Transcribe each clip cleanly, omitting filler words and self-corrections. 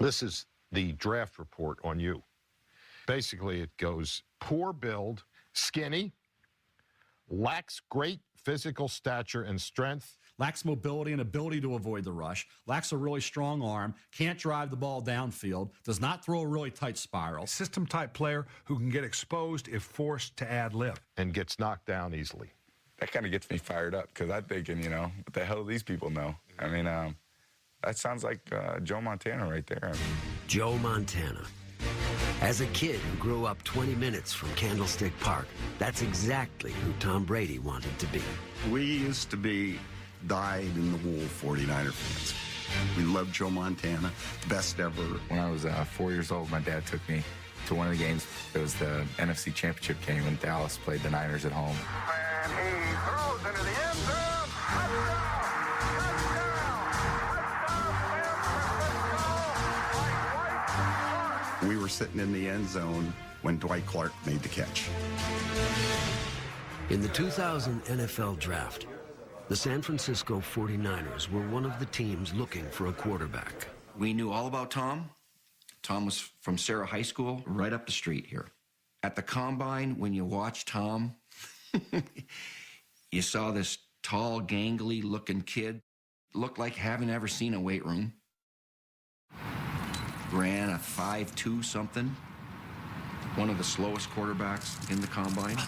This is the draft report on you. Basically, it goes poor build, skinny, lacks great physical stature and strength, lacks mobility and ability to avoid the rush, lacks a really strong arm, can't drive the ball downfield, does not throw a really tight spiral. System-type player who can get exposed if forced to ad lib. and gets knocked down easily. That kind of gets me fired up because I'm thinking, you know, what the hell do these people know? I mean, that sounds like Joe Montana right there. Joe Montana. As a kid who grew up 20 minutes from Candlestick Park, that's exactly who Tom Brady wanted to be. We used to be dyed-in-the-wool 49er fans. We loved Joe Montana, best ever. When I was 4 years old, my dad took me to one of the games. It was the NFC Championship game when Dallas played the Niners at home. And he throws into the end zone. Touchdown! We were sitting in the end zone when Dwight Clark made the catch. In the 2000 NFL Draft, the San Francisco 49ers were one of the teams looking for a quarterback. We knew all about Tom. Tom was from Sarah High School, right up the street here. At the Combine, when you watched Tom, you saw this tall, gangly-looking kid. Looked like having ever seen a weight room. Ran a 5.2 something. One of the slowest quarterbacks in the Combine.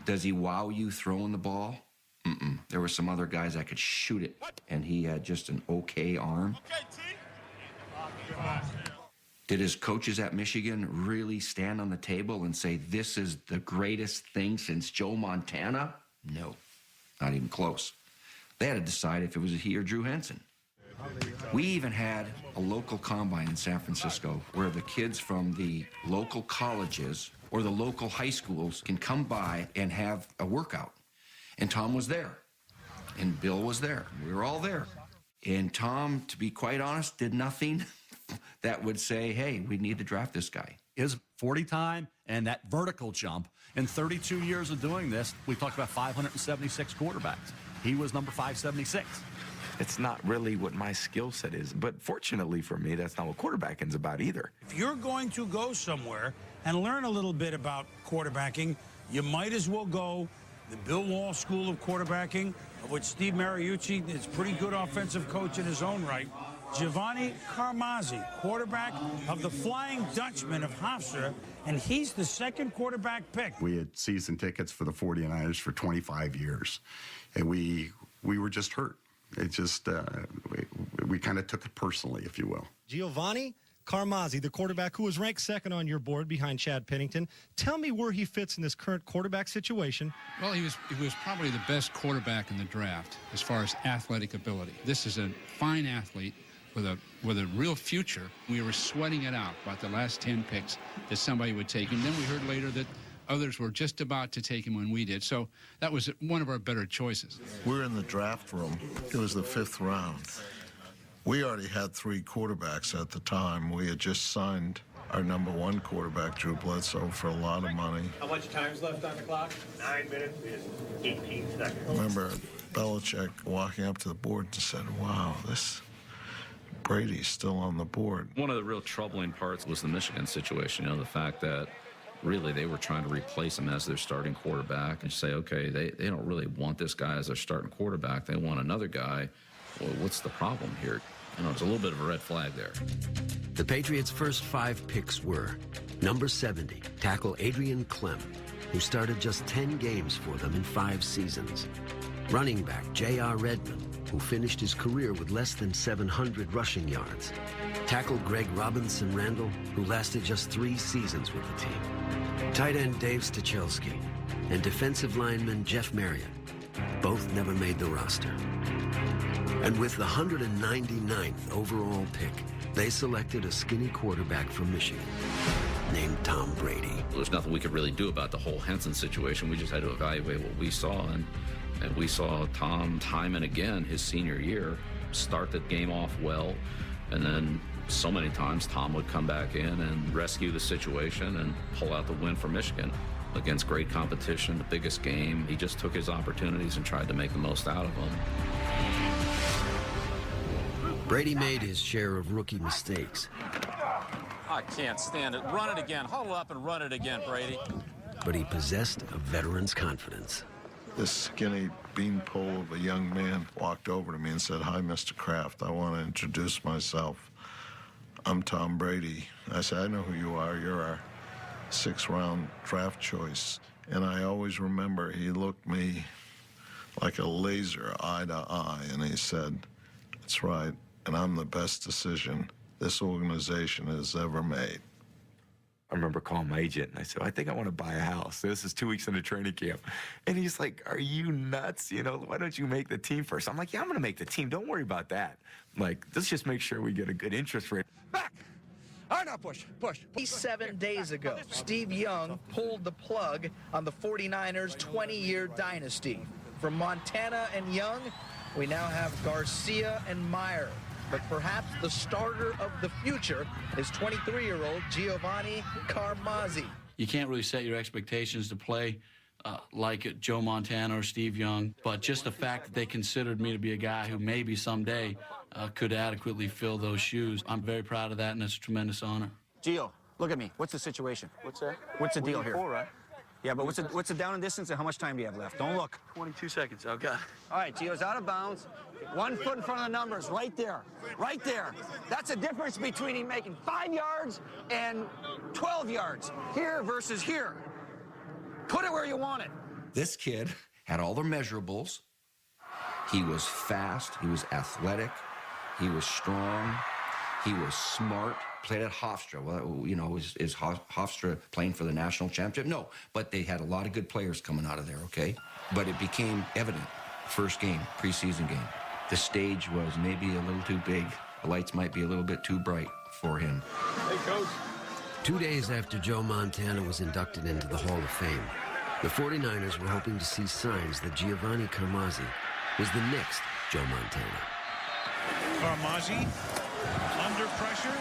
Does he wow you throwing the ball? Mm-mm. There were some other guys that could shoot it, and he had just an okay arm. Did his coaches at Michigan really stand on the table and say, this is the greatest thing since Joe Montana? No, not even close. They had to decide if it was he or Drew Henson. We even had a local combine in San Francisco where the kids from the local colleges or the local high schools can come by and have a workout. And Tom was there, and Bill was there. We were all there. And Tom, to be quite honest, did nothing that would say, hey, we need to draft this guy. His 40 time and that vertical jump. In 32 years of doing this, we talked about 576 quarterbacks. He was number 576. It's not really what my skill set is, but fortunately for me, that's not what quarterbacking's about either. If you're going to go somewhere and learn a little bit about quarterbacking, you might as well go the Bill Walsh School of Quarterbacking, of which Steve Mariucci is a pretty good offensive coach in his own right. Giovanni Carmazzi, quarterback of the Flying Dutchman of Hofstra, and he's the second quarterback pick. We had season tickets for the 49ers for 25 years, and we were just hurt. It just, we kind of took it personally, if you will. Giovanni Carmazzi, the quarterback who was ranked second on your board behind Chad Pennington. Tell me where he fits in this current quarterback situation. Well, he was probably the best quarterback in the draft as far as athletic ability. This is a fine athlete with a real future. We were sweating it out about the last 10 picks that somebody would take him. Then we heard later that others were just about to take him when we did. So that was one of our better choices. We're in the draft room. It was the 5th round. We already had 3 quarterbacks at the time. We had just signed our #1 quarterback, Drew Bledsoe, for a lot of money. How much time's left on the clock? 9 minutes and 18 seconds. I remember Belichick walking up to the board and said, wow, this Brady's still on the board. One of the real troubling parts was the Michigan situation, you know, the fact that really they were trying to replace him as their starting quarterback and say, okay, they don't really want this guy as their starting quarterback. They want another guy. Well, what's the problem here? You know, it's a little bit of a red flag there. The Patriots' first 5 picks were number 70, tackle Adrian Clem, who started just 10 games for them in 5 seasons. Running back J.R. Redmond, who finished his career with less than 700 rushing yards. Tackle Greg Robinson Randall, who lasted just 3 seasons with the team. Tight end Dave Stachelski and defensive lineman Jeff Marriott both never made the roster. And with the 199th overall pick, they selected a skinny quarterback from Michigan named Tom Brady. There's nothing we could really do about the whole Henson situation. We just had to evaluate what we saw, and we saw Tom time and again his senior year start the game off well, and then so many times Tom would come back in and rescue the situation and pull out the win for Michigan against great competition, the biggest game. He just took his opportunities and tried to make the most out of them. Brady made his share of rookie mistakes. I can't stand it. Run it again. Huddle up and run it again, Brady. But he possessed a veteran's confidence. This skinny beanpole of a young man walked over to me and said, "Hi, Mr. Kraft. I want to introduce myself. I'm Tom Brady." I said, "I know who you are. You're our 6th-round draft choice." And I always remember he looked me like a laser, eye to eye, and he said, "That's right, and I'm the best decision this organization has ever made." I remember calling my agent, and I said, "I think I want to buy a house. This is 2 weeks into training camp." And he's like, "Are you nuts? You know, why don't you make the team first?" I'm like, "Yeah, I'm going to make the team. Don't worry about that. Like, let's just make sure we get a good interest rate." Back! All right, now push. 7 days ago, Steve Young pulled the plug on the 49ers' 20-year dynasty. From Montana and Young, we now have Garcia and Meyer. But perhaps the starter of the future is 23-year-old Giovanni Carmazzi. You can't really set your expectations to play like Joe Montana or Steve Young, but just the fact that they considered me to be a guy who maybe someday could adequately fill those shoes, I'm very proud of that, and it's a tremendous honor. Gio, look at me. What's the situation? What's that? What's the deal here? 4, right? Yeah, but what's the down and distance, and how much time do you have left? Don't look. 22 seconds. Oh, God. All right, Gio's out of bounds. 1 foot in front of the numbers, right there. Right there. That's the difference between him making 5 yards and 12 yards. Here versus here. Put it where you want it. This kid had all the measurables. He was fast. He was athletic. He was strong. He was smart. Played at Hofstra. Well, you know, is Hofstra playing for the national championship? No, but they had a lot of good players coming out of there, okay? But it became evident, first game, preseason game, the stage was maybe a little too big. The lights might be a little bit too bright for him. Hey, Coach. 2 days after Joe Montana was inducted into the Hall of Fame, the 49ers were hoping to see signs that Giovanni Carmazzi was the next Joe Montana. Carmazzi under pressure,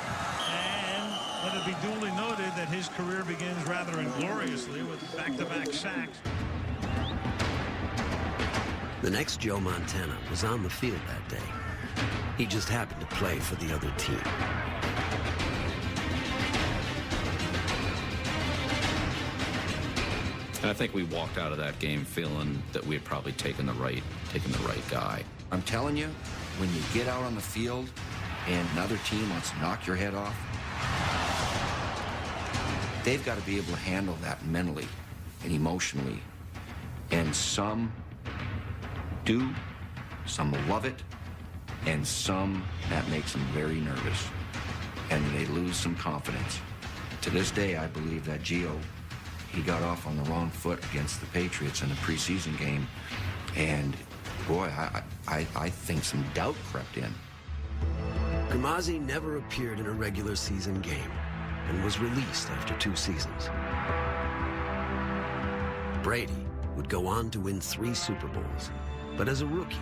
and let it be duly noted that his career begins rather ingloriously with back-to-back sacks. The next Joe Montana was on the field that day. He just happened to play for the other team. And I think we walked out of that game feeling that we had probably taken the right guy. I'm telling you, when you get out on the field and another team wants to knock your head off, they've got to be able to handle that mentally and emotionally. And some do, some love it, and some, that makes them very nervous. And they lose some confidence. To this day, I believe that Gio, he got off on the wrong foot against the Patriots in the preseason game. And boy, I think some doubt crept in. Carmazzi never appeared in a regular season game and was released after 2 seasons. Brady would go on to win 3 Super Bowls, but as a rookie,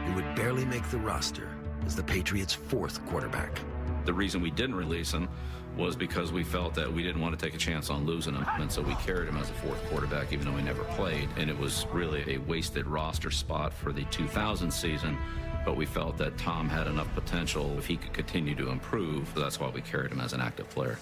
he would barely make the roster as the Patriots' 4th quarterback. The reason we didn't release him was because we felt that we didn't want to take a chance on losing him, and so we carried him as a 4th quarterback even though he never played, and it was really a wasted roster spot for the 2000 season, but we felt that Tom had enough potential if he could continue to improve, so that's why we carried him as an active player.